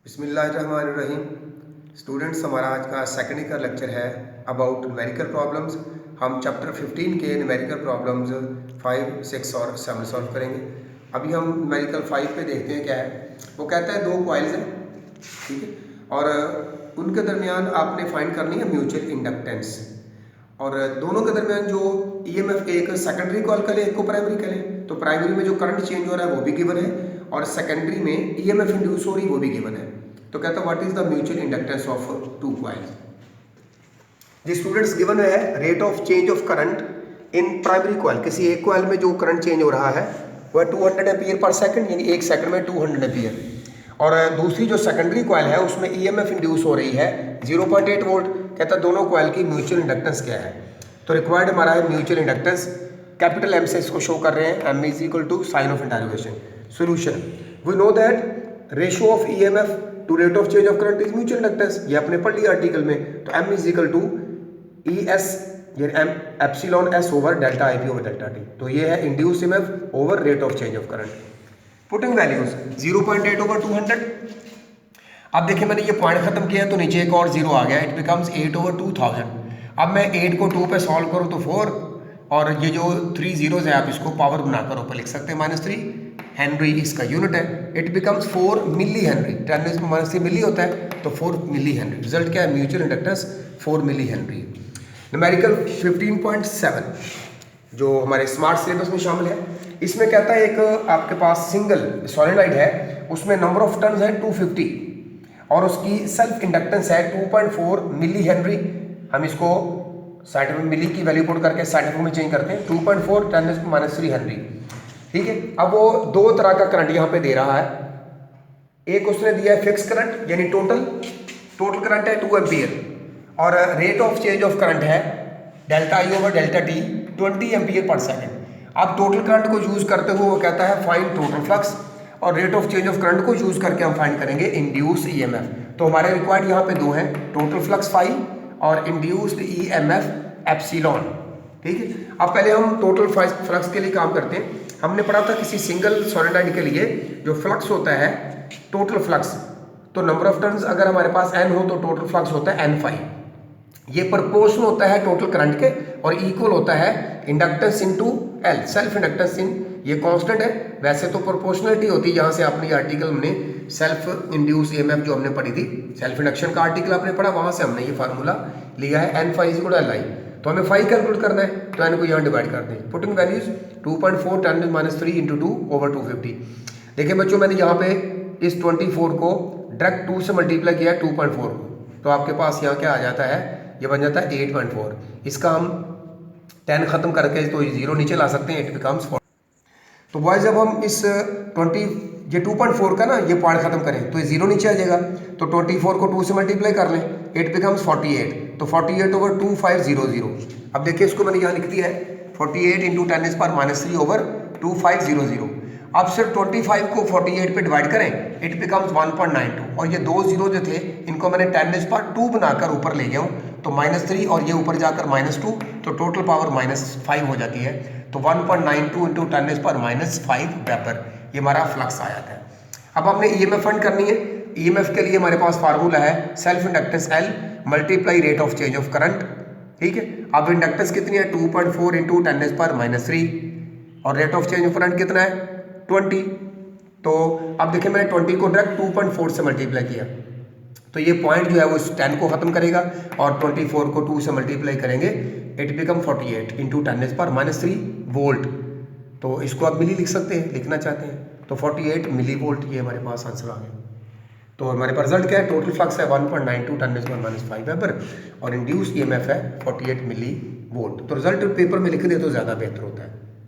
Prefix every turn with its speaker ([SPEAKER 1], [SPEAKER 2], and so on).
[SPEAKER 1] बिस्मिल्लाहिर्रहमानिर्रहीम। स्टूडेंट्स, हमारा आज का सेकेंड का लेक्चर है अबाउट न्यूमेरिकल प्रॉब्लम्स। हम चैप्टर 15 के न्यूमेरिकल प्रॉब्लम्स 5, 6 और 7 सॉल्व करेंगे। अभी हम न्यूमेरिकल 5 पे देखते हैं क्या है। वो कहता है दो कॉइल्स हैं, ठीक है, और उनके दरमियान आपने फाइंड करनी है म्यूचुअल इंडक्टेंस, और दोनों के दरमियान जो ईएमएफ एक सेकेंडरी कॉइल का लें, एक को प्राइमरी का लें, तो प्राइमरी में जो करंट चेंज हो रहा है वो भी गिवन है और सेकेंडरी में ईएमएफ इंड्यूस हो रही है वो भी गिवन है। तो कहता है what is the mutual inductance of two coils. जी स्टूडेंट्स, गिवन है rate of change of current in primary coil. किसी एक कॉइल में जो करंट चेंज हो रहा है वह 200 एम्पीयर पर सेकंड, यानी एक सेकंड में 200 एम्पीयर, और दूसरी जो सेकेंडरी कॉइल है उसमें ईएमएफ इंड्यूस हो रही है 0.8 वोल्ट। कहता है दोनों कॉइल की म्यूचुअल इंडक्टेंस क्या है। तो रिक्वायर्ड हमारा है म्यूचुअल इंडक्टेंस, कैपिटल एम से इसको शो कर रहे हैं, M is equal to sine of intervention. Solution, we know that ratio of EMF to rate of change of current is mutual inductance, ये आपने पढ़ लिया आर्टिकल में। तो M is equal to E S, ये M epsilon S over delta I P over delta T. तो ये है induce EMF over rate of change of current. Putting values 0.8 over 200। अब देखिए मैंने ये पॉइंट खत्म किया तो नीचे एक और जीरो आ गया, इट बिकम्स 8 ओवर 2000। अब मैं 8 को 2 पे सॉल्व करूँ तो 4, और ये जो 3 जीरोज है आप इसको पावर बनाकर ऊपर लिख सकते हैं -3 हेनरी इसका यूनिट है। इट बिकम्स 4 मिली हेनरी, 10 में -3 मिली होता है तो 4 मिली हेनरी। रिजल्ट क्या है, mutual inductance 4 milli henry. Numerical 15.7 जो हमारे स्मार्ट सिलेबस में शामिल है, इसमें कहता है एक आपके पास सिंगल सॉलिनॉइड है, उसमें नंबर ऑफ टर्न्स है 250 और उसकी सेल्फ इंडक्टेंस है 2.4 मिली हेनरी। हम इसको साइंटिफिक मिली की वैल्यू पुट करके साइंटिफिक में चेंज करते हैं, 2.4 10 -3 हेनरी, ठीक है। अब वो दो तरह का करंट यहाँ पे दे रहा है, एक उसने दिया है फिक्स करंट यानी टोटल करंट है 2 एम्पियर, और rate of change of current है delta I over delta T 20 ampere पर सेकेंड। अब टोटल करंट को यूज करते हुए वो कहता है फाइंड टोटल फ्लक्स, और rate of change of current को यूज करके हम फाइंड करेंगे इंड्यूस ईएमएफ। तो हमारे रिक्वायर्ड यहाँ पे दो हैं, टोटल फ्लक्स फाई और इंड्यूस्ड ईएमएफ एप्सिलॉन, ठीक है। अब पहले हम टोटल फ्लक्स के लिए काम करते हैं। हमने पढ़ा था किसी सिंगल सॉलिनॉइड के लिए जो फ्लक्स होता है टोटल फ्लक्स, तो नंबर ऑफ टर्न्स अगर हमारे पास n हो तो टोटल फ्लक्स होता है n फाई। ये प्रोपोर्शन होता है टोटल करंट के और इक्वल होता है inductance into L, self inductance in, ये कांस्टेंट है। वैसे तो प्रोपोर्शनलिटी होती है, जहां से आपने ये आर्टिकल हमने सेल्फ इंड्यूस ईएमएफ जो हमने पढ़ी थी, सेल्फ इंडक्शन का आर्टिकल आपने पढ़ा, वहां से हमने ये फार्मूला लिया है n phi equal L I. तो हमें फाई कैलकुलेट करना है, तो n को यहाँ डिवाइड कर दें। Putting values 2.4 10 -3 × 2 over 250। देखिए बच्चों, मैंने यहाँ पे इस 24 को डायरेक्ट 2 से मल्टीप्लाई किया है 2.4 को, तो आपके पास यहाँ क्या आ जाता है, ये बन जाता है 8.4। इसका हम 10 खत्म करके तो 0 नीचे ला सकते हैं, इट बिकम्स 4। तो बॉयज जब हम इस 2.4 का ना ये पॉइंट खत्म करें तो ये 0 नीचे आ जाएगा, तो 24 को 2 से मल्टीप्लाई कर लें, इट बिकम्स 48। तो 48 ओवर 2500। अब देखिए इसको मैंने यहाँ लिख दिया है 48 इंटू 10⁻³ ओवर 2500। अब सिर्फ 25 को 48 पे डिवाइड करें, इट बिकम्स 1.92, और ये दो जीरो जो थे इनको मैंने 10⁻² बनाकर ऊपर ले गया हूँ, तो -3 और ये ऊपर जाकर -2, तो टोटल पावर -5 हो जाती है। तो 1.92 इंटू 10⁻⁵ वेबर, ये हमारा फ्लक्स आ जाता है। अब हमने ईएमएफ फाइंड करनी है। ईएमएफ के लिए हमारे पास फार्मूला है self inductance L multiply rate of change of current, ठीक है। अब इंडक्टेंस कितनी है 2.4 इंटू 10⁻⁻3, और rate of change of current कितना है 20। तो अब देखिए मैंने 20 को डायरेक्ट 2.4 से मल्टीप्लाई किया, तो ये पॉइंट जो है वो इस 10 को खत्म करेगा, और 24 को 2 से मल्टीप्लाई करेंगे, इट बिकम 48 इंटू 10⁻³ वोल्ट। तो इसको आप मिली लिख सकते हैं, लिखना चाहते हैं तो 48 मिली वोल्ट, ये हमारे पास आंसर आ गया। तो हमारे पास रिजल्ट क्या है, टोटल फ्लक्स है 1.92 10⁻⁵ वेबर और इंड्यूस ईएमएफ है 48 मिली वोल्ट। तो रिजल्ट पेपर में लिख दे तो ज़्यादा बेहतर होता है।